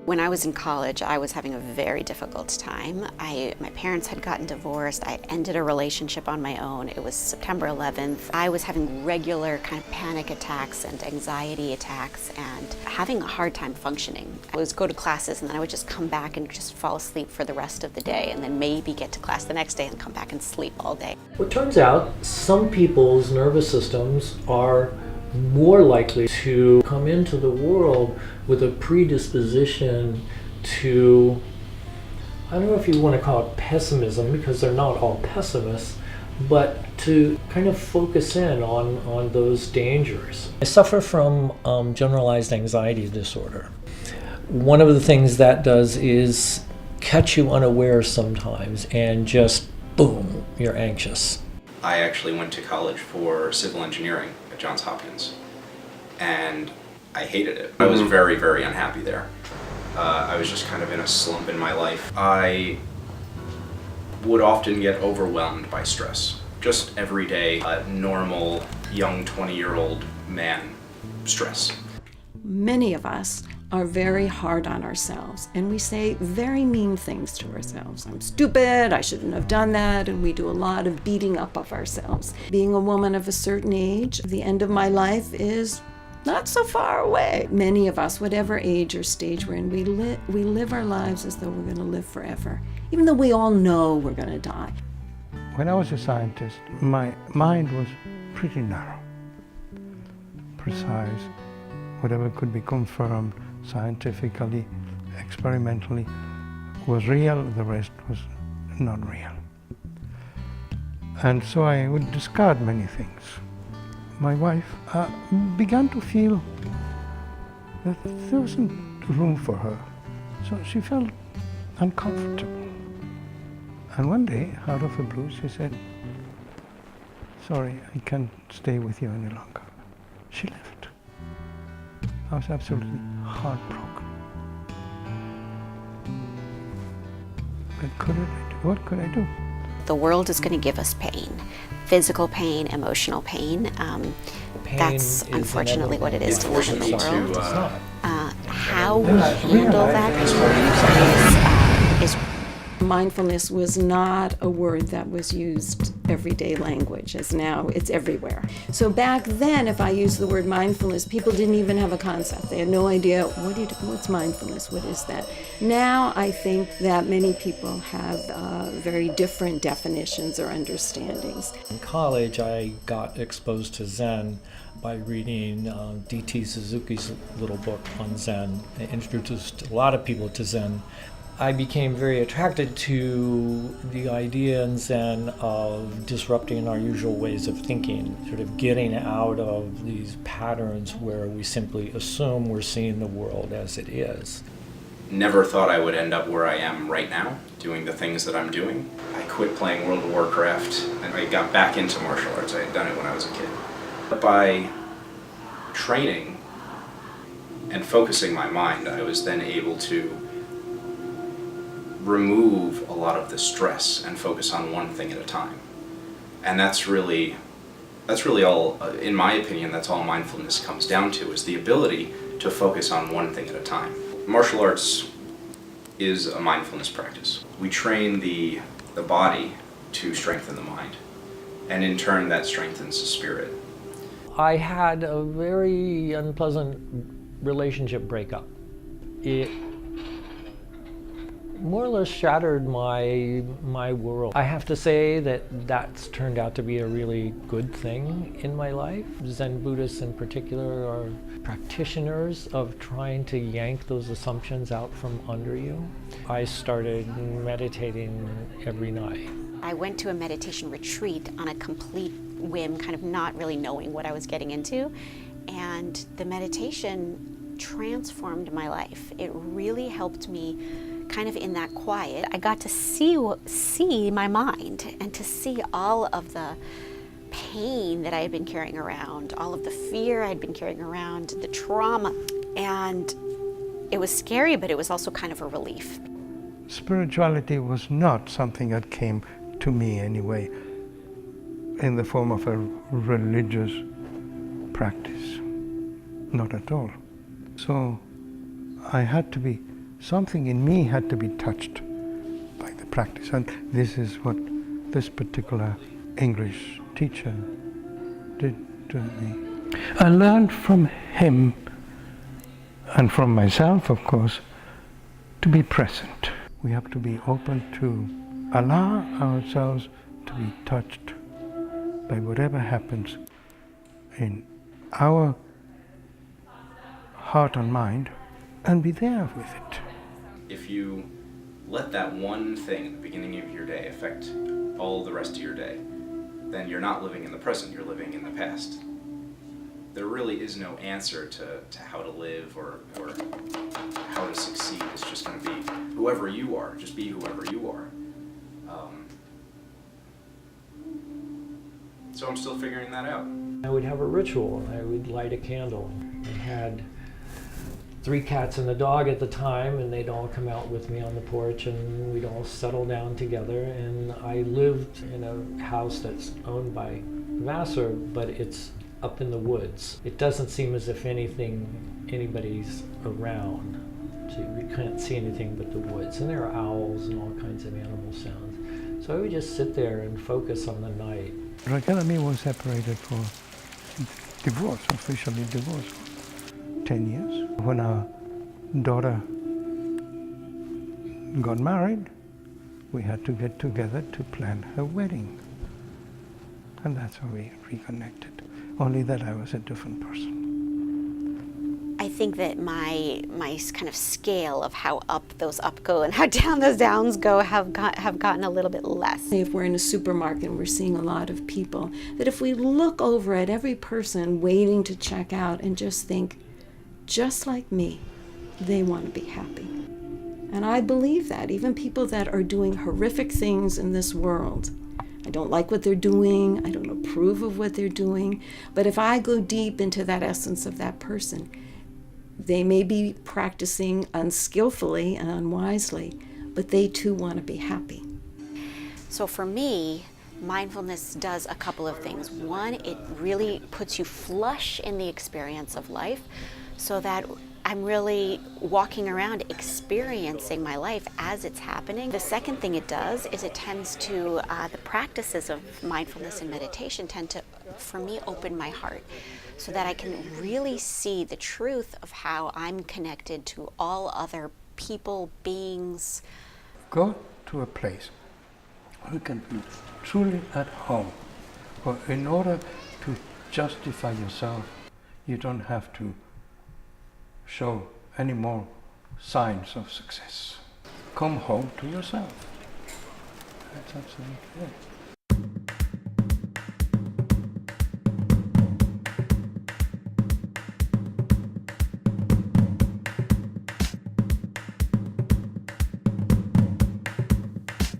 When I was in college, I was having a very difficult time. My parents had gotten divorced. I ended a relationship on my own. It was September 11th. I was having regular kind of panic attacks and anxiety attacks and having a hard time functioning. I would go to classes and then I would just come back and just fall asleep for the rest of the day and then maybe get to class the next day and come back and sleep all day. Well, it turns out some people's nervous systems are more likely to come into the world with a predisposition to, I don't know if you want to call it pessimism, because they're not all pessimists, but to kind of focus in on those dangers. I suffer from generalized anxiety disorder. One of the things that does is catch you unaware sometimes and just boom, you're anxious. I actually went to college for civil engineering at Johns Hopkins, and I hated it. I was very, very unhappy there. I was just kind of in a slump in my life. I would often get overwhelmed by stress. Just everyday, normal, young 20-year-old man stress. Many of us are very hard on ourselves, and we say very mean things to ourselves. I'm stupid, I shouldn't have done that, and we do a lot of beating up of ourselves. Being a woman of a certain age, the end of my life is not so far away. Many of us, whatever age or stage we're in, we live our lives as though we're going to live forever, even though we all know we're going to die. When I was a scientist, my mind was pretty narrow, precise. Whatever could be confirmed scientifically, experimentally, was real, the rest was not real. And so I would discard many things. My wife began to feel that there wasn't room for her, so she felt uncomfortable. And one day, out of the blue, she said, "Sorry, I can't stay with you any longer." She left. I was absolutely heartbroken. What could I do? The world is going to give us pain, physical pain, emotional pain. That's unfortunately what it is to live in the world. How we handle that is Mindfulness was not a word that was used everyday language, as now it's everywhere. So back then, if I used the word mindfulness, people didn't even have a concept. They had no idea, what's mindfulness, what is that? Now I think that many people have very different definitions or understandings. In college, I got exposed to Zen by reading D.T. Suzuki's little book on Zen. It introduced a lot of people to Zen. I became very attracted to the idea in Zen of disrupting our usual ways of thinking, sort of getting out of these patterns where we simply assume we're seeing the world as it is. Never thought I would end up where I am right now, doing the things that I'm doing. I quit playing World of Warcraft and I got back into martial arts. I had done it when I was a kid. By training and focusing my mind, I was then able to remove a lot of the stress and focus on one thing at a time. And that's really all, in my opinion, that's all mindfulness comes down to, is the ability to focus on one thing at a time. Martial arts is a mindfulness practice. We train the body to strengthen the mind, and in turn that strengthens the spirit. I had a very unpleasant relationship breakup. It more or less shattered my world. I have to say that that's turned out to be a really good thing in my life. Zen Buddhists in particular are practitioners of trying to yank those assumptions out from under you. I started meditating every night. I went to a meditation retreat on a complete whim, kind of not really knowing what I was getting into, and the meditation transformed my life. It really helped me kind of in that quiet. I got to see my mind and to see all of the pain that I had been carrying around, all of the fear I had been carrying around, the trauma, and it was scary, but it was also kind of a relief. Spirituality was not something that came to me anyway in the form of a religious practice. Not at all. So I had to be, something in me had to be touched by the practice. And this is what this particular English teacher did to me. I learned from him, and from myself, of course, to be present. We have to be open to allow ourselves to be touched by whatever happens in our heart and mind, and be there with it. If you let that one thing at the beginning of your day affect all the rest of your day, then you're not living in the present, you're living in the past. There really is no answer to how to live or how to succeed. It's just going to be whoever you are. Just be whoever you are. So I'm still figuring that out. I would have a ritual. I would light a candle. I had 3 cats and a dog at the time, and they'd all come out with me on the porch, and we'd all settle down together. And I lived in a house that's owned by Vassar, but it's up in the woods. It doesn't seem as if anybody's around. So you can't see anything but the woods. And there are owls and all kinds of animal sounds. So I would just sit there and focus on the night. Raquel and me were separated for divorce, officially divorced, for 10 years. When our daughter got married, we had to get together to plan her wedding. And that's how we reconnected. Only that I was a different person. I think that my kind of scale of how up those up go and how down those downs go have gotten a little bit less. If we're in a supermarket and we're seeing a lot of people, that if we look over at every person waiting to check out and just think, just like me, they want to be happy. And I believe that. Even people that are doing horrific things in this world, I don't like what they're doing, I don't approve of what they're doing, but if I go deep into that essence of that person, they may be practicing unskillfully and unwisely, but they too want to be happy. So for me, mindfulness does a couple of things. One, it really puts you flush in the experience of life so that I'm really walking around experiencing my life as it's happening. The second thing it does is it tends to, the practices of mindfulness and meditation tend to, for me, open my heart so that I can really see the truth of how I'm connected to all other people, beings. Go to a place where you can be truly at home. But in order to justify yourself, you don't have to show any more signs of success. Come home to yourself. That's absolutely it.